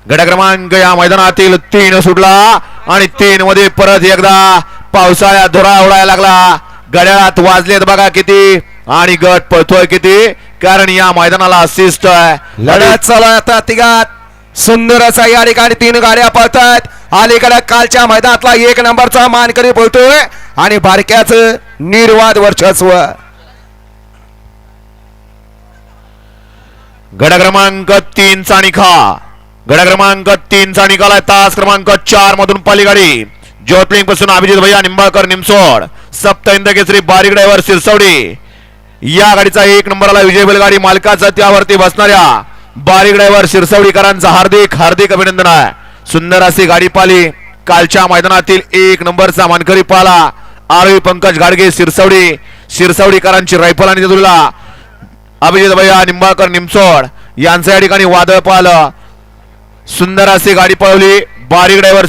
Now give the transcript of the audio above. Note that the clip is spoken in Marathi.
गट क्रमांक या मैदानातील 3 सुटला आणि 3 मध्ये परत एकदा पावसाळ्यात धुरा उडायला लागला. घड्याळात वाजलेत बघा किती आणि गट पळतोय किती, कारण या मैदानाला असिस्ट आहे. लढत चालू आहे आता तिघात सुंदर असा या ठिकाणी 3 गाड्या पळतायत. अलीकडे कालच्या मैदानातला 1 नंबरचा मानकरी पळतोय आणि बारक्याचं निर्वाद वर्चस्व. गट क्रमांक 3 चा निकाल, गट क्रमांक 3 चा निकाल आहे. तास क्रमांक 4 मधून पहिली गाडी ज्योतिर्लिंग पासून अभिजित भैया निंबाळकर निमसोड, सप्त हिंद केसरी बारीक ड्रायव्हर सिरसवडी. या गाडीचा 1 नंबरला विजय बैलगाडी मालकाचा त्यावरती बसणाऱ्या बारीक ड्रायव्हर सिरसवडीकरांचा हार्दिक हार्दिक अभिनंदन आहे. सुंदर अशी गाडी पाली. कालच्या मैदानातील 1 नंबरचा मानकरी पाला आरोही पंकज गाडगे सिरसवडी. सिरसवडीकरांची रायफल आणि तेजुला अभिजित भैया निंबाळकर निमसोड यांचं या ठिकाणी वादळ पाहिलं. सुंदर अशी गाडी पळवली बारीक ड्रायव्हर